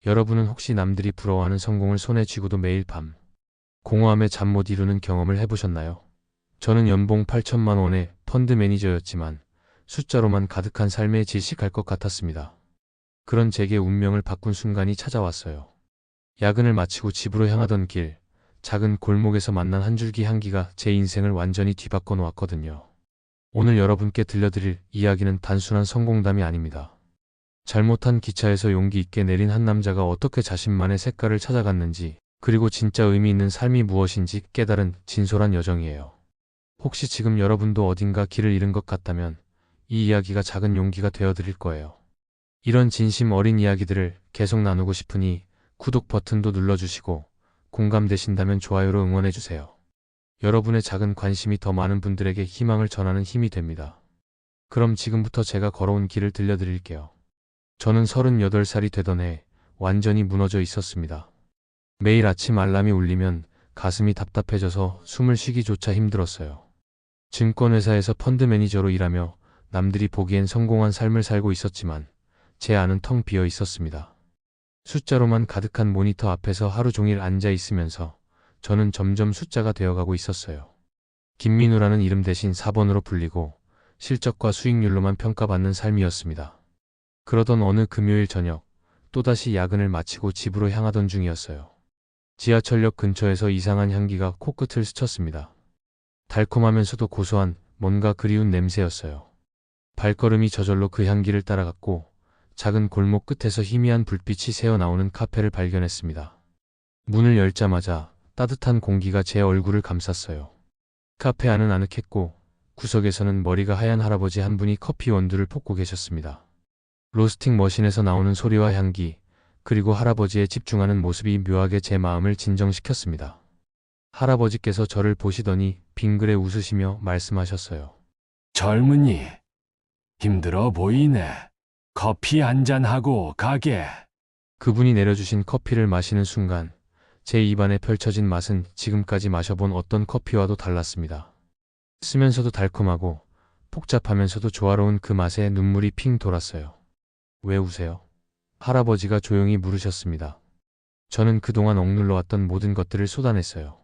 여러분은 혹시 남들이 부러워하는 성공을 손에 쥐고도 매일 밤 공허함에 잠 못 이루는 경험을 해보셨나요? 저는 연봉 8천만 원의 펀드 매니저였지만 숫자로만 가득한 삶에 질식할 것 같았습니다. 그런 제게 운명을 바꾼 순간이 찾아왔어요. 야근을 마치고 집으로 향하던 길, 작은 골목에서 만난 한 줄기 향기가 제 인생을 완전히 뒤바꿔 놓았거든요. 오늘 여러분께 들려드릴 이야기는 단순한 성공담이 아닙니다. 잘못한 기차에서 용기 있게 내린 한 남자가 어떻게 자신만의 색깔을 찾아갔는지, 그리고 진짜 의미 있는 삶이 무엇인지 깨달은 진솔한 여정이에요. 혹시 지금 여러분도 어딘가 길을 잃은 것 같다면 이 이야기가 작은 용기가 되어드릴 거예요. 이런 진심 어린 이야기들을 계속 나누고 싶으니 구독 버튼도 눌러주시고 공감되신다면 좋아요로 응원해주세요. 여러분의 작은 관심이 더 많은 분들에게 희망을 전하는 힘이 됩니다. 그럼 지금부터 제가 걸어온 길을 들려드릴게요. 저는 38살이 되던 해 완전히 무너져 있었습니다. 매일 아침 알람이 울리면 가슴이 답답해져서 숨을 쉬기조차 힘들었어요. 증권회사에서 펀드 매니저로 일하며 남들이 보기엔 성공한 삶을 살고 있었지만 제 안은 텅 비어 있었습니다. 숫자로만 가득한 모니터 앞에서 하루 종일 앉아 있으면서 저는 점점 숫자가 되어가고 있었어요. 김민우라는 이름 대신 4번으로 불리고 실적과 수익률로만 평가받는 삶이었습니다. 그러던 어느 금요일 저녁, 또다시 야근을 마치고 집으로 향하던 중이었어요. 지하철역 근처에서 이상한 향기가 코끝을 스쳤습니다. 달콤하면서도 고소한 뭔가 그리운 냄새였어요. 발걸음이 저절로 그 향기를 따라갔고 작은 골목 끝에서 희미한 불빛이 새어나오는 카페를 발견했습니다. 문을 열자마자 따뜻한 공기가 제 얼굴을 감쌌어요. 카페 안은 아늑했고 구석에서는 머리가 하얀 할아버지 한 분이 커피 원두를 볶고 계셨습니다. 로스팅 머신에서 나오는 소리와 향기, 그리고 할아버지의 집중하는 모습이 묘하게 제 마음을 진정시켰습니다. 할아버지께서 저를 보시더니 빙그레 웃으시며 말씀하셨어요. 젊은이, 힘들어 보이네. 커피 한잔하고 가게. 그분이 내려주신 커피를 마시는 순간 제 입안에 펼쳐진 맛은 지금까지 마셔본 어떤 커피와도 달랐습니다. 쓰면서도 달콤하고 복잡하면서도 조화로운 그 맛에 눈물이 핑 돌았어요. 왜 우세요? 할아버지가 조용히 물으셨습니다. 저는 그동안 억눌러 왔던 모든 것들을 쏟아냈어요.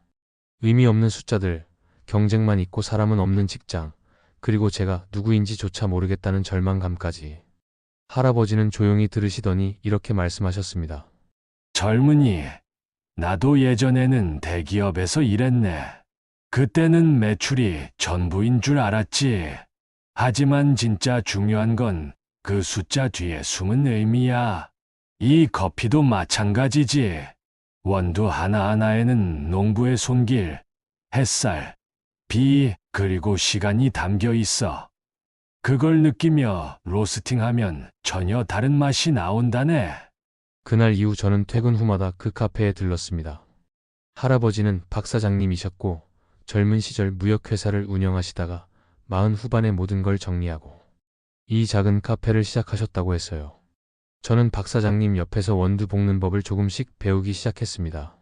의미 없는 숫자들, 경쟁만 있고 사람은 없는 직장, 그리고 제가 누구인지조차 모르겠다는 절망감까지. 할아버지는 조용히 들으시더니 이렇게 말씀하셨습니다. 젊은이, 나도 예전에는 대기업에서 일했네. 그때는 매출이 전부인 줄 알았지. 하지만 진짜 중요한 건 그 숫자 뒤에 숨은 의미야. 이 커피도 마찬가지지. 원두 하나하나에는 농부의 손길, 햇살, 비, 그리고 시간이 담겨 있어. 그걸 느끼며 로스팅하면 전혀 다른 맛이 나온다네. 그날 이후 저는 퇴근 후마다 그 카페에 들렀습니다. 할아버지는 박 사장님이셨고 젊은 시절 무역회사를 운영하시다가 40 후반에 모든 걸 정리하고 이 작은 카페를 시작하셨다고 했어요. 저는 박 사장님 옆에서 원두 볶는 법을 조금씩 배우기 시작했습니다.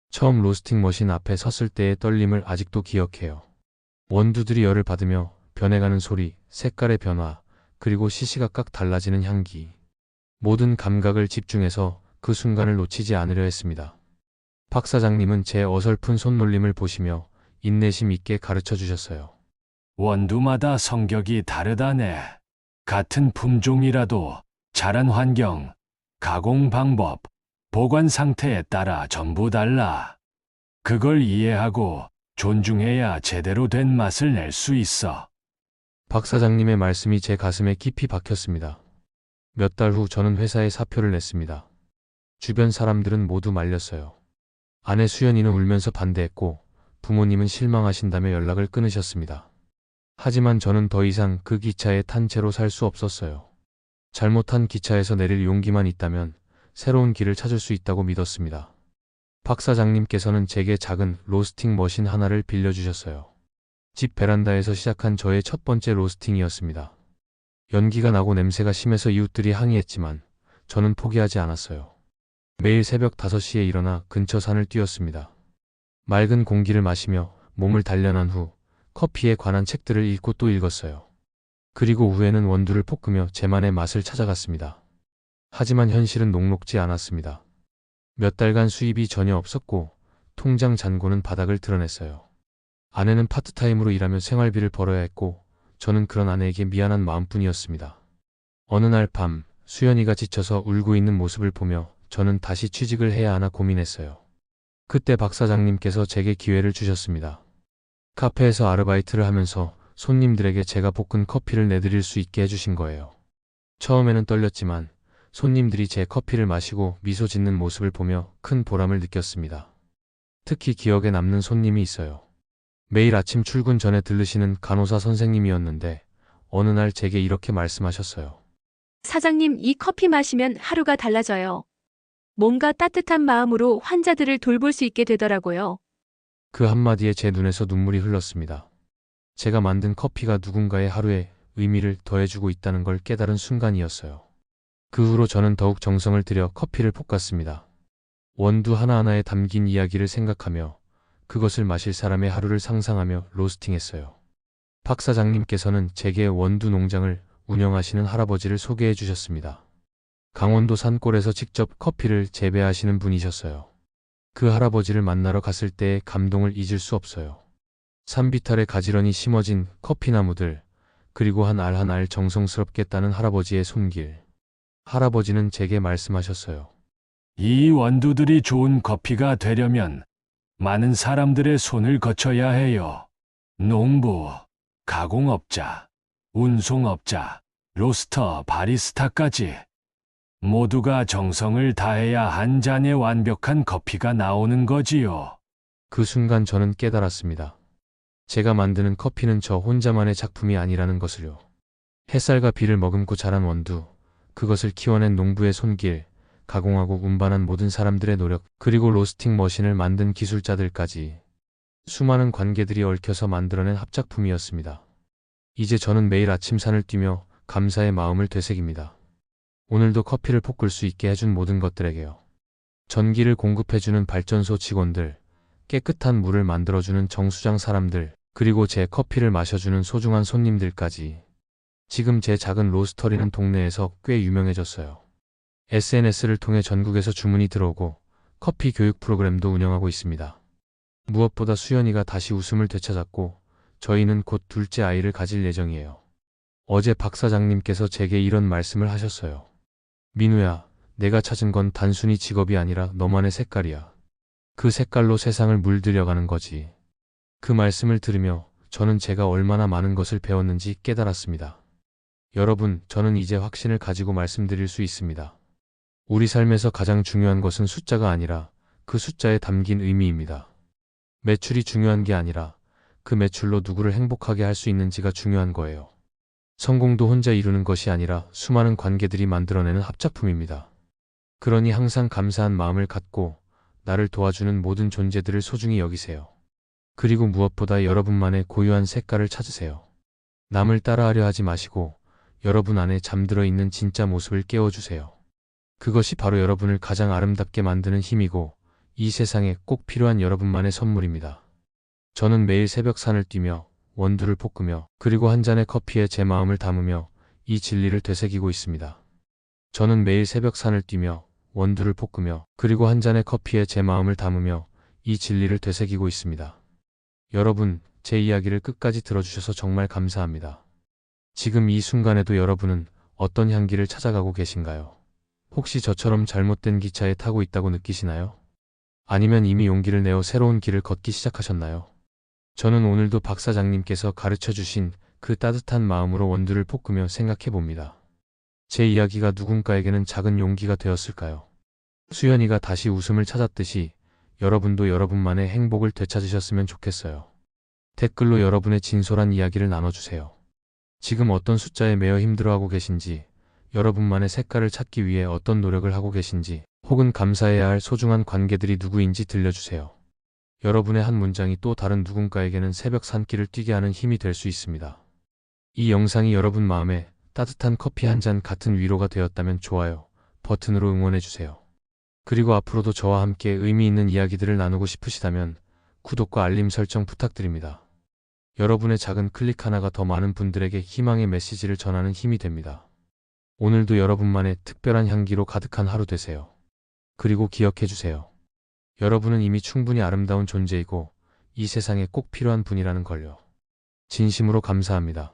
처음 로스팅 머신 앞에 섰을 때의 떨림을 아직도 기억해요. 원두들이 열을 받으며 변해가는 소리, 색깔의 변화, 그리고 시시각각 달라지는 향기. 모든 감각을 집중해서 그 순간을 놓치지 않으려 했습니다. 박 사장님은 제 어설픈 손놀림을 보시며 인내심 있게 가르쳐 주셨어요. 원두마다 성격이 다르다네. 같은 품종이라도 자란 환경, 가공 방법, 보관 상태에 따라 전부 달라. 그걸 이해하고 존중해야 제대로 된 맛을 낼 수 있어. 박 사장님의 말씀이 제 가슴에 깊이 박혔습니다. 몇 달 후 저는 회사에 사표를 냈습니다. 주변 사람들은 모두 말렸어요. 아내 수연이는 울면서 반대했고 부모님은 실망하신다며 연락을 끊으셨습니다. 하지만 저는 더 이상 그 기차에 탄 채로 살 수 없었어요. 잘못한 기차에서 내릴 용기만 있다면 새로운 길을 찾을 수 있다고 믿었습니다. 박 사장님께서는 제게 작은 로스팅 머신 하나를 빌려주셨어요. 집 베란다에서 시작한 저의 첫 번째 로스팅이었습니다. 연기가 나고 냄새가 심해서 이웃들이 항의했지만 저는 포기하지 않았어요. 매일 새벽 5시에 일어나 근처 산을 뛰었습니다. 맑은 공기를 마시며 몸을 단련한 후 커피에 관한 책들을 읽고 또 읽었어요. 그리고 후에는 원두를 볶으며 제만의 맛을 찾아갔습니다. 하지만 현실은 녹록지 않았습니다. 몇 달간 수입이 전혀 없었고 통장 잔고는 바닥을 드러냈어요. 아내는 파트타임으로 일하며 생활비를 벌어야 했고 저는 그런 아내에게 미안한 마음뿐이었습니다. 어느 날 밤 수연이가 지쳐서 울고 있는 모습을 보며 저는 다시 취직을 해야 하나 고민했어요. 그때 박 사장님께서 제게 기회를 주셨습니다. 카페에서 아르바이트를 하면서 손님들에게 제가 볶은 커피를 내드릴 수 있게 해주신 거예요. 처음에는 떨렸지만 손님들이 제 커피를 마시고 미소 짓는 모습을 보며 큰 보람을 느꼈습니다. 특히 기억에 남는 손님이 있어요. 매일 아침 출근 전에 들르시는 간호사 선생님이었는데 어느 날 제게 이렇게 말씀하셨어요. 사장님, 이 커피 마시면 하루가 달라져요. 뭔가 따뜻한 마음으로 환자들을 돌볼 수 있게 되더라고요. 그 한마디에 제 눈에서 눈물이 흘렀습니다. 제가 만든 커피가 누군가의 하루에 의미를 더해주고 있다는 걸 깨달은 순간이었어요. 그 후로 저는 더욱 정성을 들여 커피를 볶았습니다. 원두 하나하나에 담긴 이야기를 생각하며 그것을 마실 사람의 하루를 상상하며 로스팅했어요. 박 사장님께서는 제게 원두 농장을 운영하시는 할아버지를 소개해 주셨습니다. 강원도 산골에서 직접 커피를 재배하시는 분이셨어요. 그 할아버지를 만나러 갔을 때의 감동을 잊을 수 없어요. 산비탈에 가지런히 심어진 커피나무들, 그리고 한 알 한 알 정성스럽게 따는 할아버지의 손길. 할아버지는 제게 말씀하셨어요. 이 원두들이 좋은 커피가 되려면 많은 사람들의 손을 거쳐야 해요. 농부, 가공업자, 운송업자, 로스터, 바리스타까지. 모두가 정성을 다해야 한 잔의 완벽한 커피가 나오는 거지요. 그 순간 저는 깨달았습니다. 제가 만드는 커피는 저 혼자만의 작품이 아니라는 것을요. 햇살과 비를 머금고 자란 원두, 그것을 키워낸 농부의 손길, 가공하고 운반한 모든 사람들의 노력, 그리고 로스팅 머신을 만든 기술자들까지 수많은 관계들이 얽혀서 만들어낸 합작품이었습니다. 이제 저는 매일 아침 산을 뛰며 감사의 마음을 되새깁니다. 오늘도 커피를 볶을 수 있게 해준 모든 것들에게요. 전기를 공급해주는 발전소 직원들, 깨끗한 물을 만들어주는 정수장 사람들, 그리고 제 커피를 마셔주는 소중한 손님들까지. 지금 제 작은 로스터리는 동네에서 꽤 유명해졌어요. SNS를 통해 전국에서 주문이 들어오고 커피 교육 프로그램도 운영하고 있습니다. 무엇보다 수연이가 다시 웃음을 되찾았고 저희는 곧 둘째 아이를 가질 예정이에요. 어제 박 사장님께서 제게 이런 말씀을 하셨어요. 민우야, 내가 찾은 건 단순히 직업이 아니라 너만의 색깔이야. 그 색깔로 세상을 물들여가는 거지. 그 말씀을 들으며 저는 제가 얼마나 많은 것을 배웠는지 깨달았습니다. 여러분, 저는 이제 확신을 가지고 말씀드릴 수 있습니다. 우리 삶에서 가장 중요한 것은 숫자가 아니라 그 숫자에 담긴 의미입니다. 매출이 중요한 게 아니라 그 매출로 누구를 행복하게 할 수 있는지가 중요한 거예요. 성공도 혼자 이루는 것이 아니라 수많은 관계들이 만들어내는 합작품입니다. 그러니 항상 감사한 마음을 갖고 나를 도와주는 모든 존재들을 소중히 여기세요. 그리고 무엇보다 여러분만의 고유한 색깔을 찾으세요. 남을 따라하려 하지 마시고 여러분 안에 잠들어 있는 진짜 모습을 깨워주세요. 그것이 바로 여러분을 가장 아름답게 만드는 힘이고 이 세상에 꼭 필요한 여러분만의 선물입니다. 저는 매일 새벽 산을 뛰며 원두를 볶으며 그리고 한 잔의 커피에 제 마음을 담으며 이 진리를 되새기고 있습니다. 저는 매일 새벽 산을 뛰며 원두를 볶으며 그리고 한 잔의 커피에 제 마음을 담으며 이 진리를 되새기고 있습니다. 여러분, 제 이야기를 끝까지 들어주셔서 정말 감사합니다. 지금 이 순간에도 여러분은 어떤 향기를 찾아가고 계신가요? 혹시 저처럼 잘못된 기차에 타고 있다고 느끼시나요? 아니면 이미 용기를 내어 새로운 길을 걷기 시작하셨나요? 저는 오늘도 박 사장님께서 가르쳐 주신 그 따뜻한 마음으로 원두를 볶으며 생각해 봅니다. 제 이야기가 누군가에게는 작은 용기가 되었을까요? 수연이가 다시 웃음을 찾았듯이 여러분도 여러분만의 행복을 되찾으셨으면 좋겠어요. 댓글로 여러분의 진솔한 이야기를 나눠주세요. 지금 어떤 숫자에 매여 힘들어하고 계신지, 여러분만의 색깔을 찾기 위해 어떤 노력을 하고 계신지, 혹은 감사해야 할 소중한 관계들이 누구인지 들려주세요. 여러분의 한 문장이 또 다른 누군가에게는 새벽 산길을 뛰게 하는 힘이 될 수 있습니다. 이 영상이 여러분 마음에 따뜻한 커피 한 잔 같은 위로가 되었다면 좋아요 버튼으로 응원해주세요. 그리고 앞으로도 저와 함께 의미 있는 이야기들을 나누고 싶으시다면 구독과 알림 설정 부탁드립니다. 여러분의 작은 클릭 하나가 더 많은 분들에게 희망의 메시지를 전하는 힘이 됩니다. 오늘도 여러분만의 특별한 향기로 가득한 하루 되세요. 그리고 기억해 주세요. 여러분은 이미 충분히 아름다운 존재이고 이 세상에 꼭 필요한 분이라는 걸요. 진심으로 감사합니다.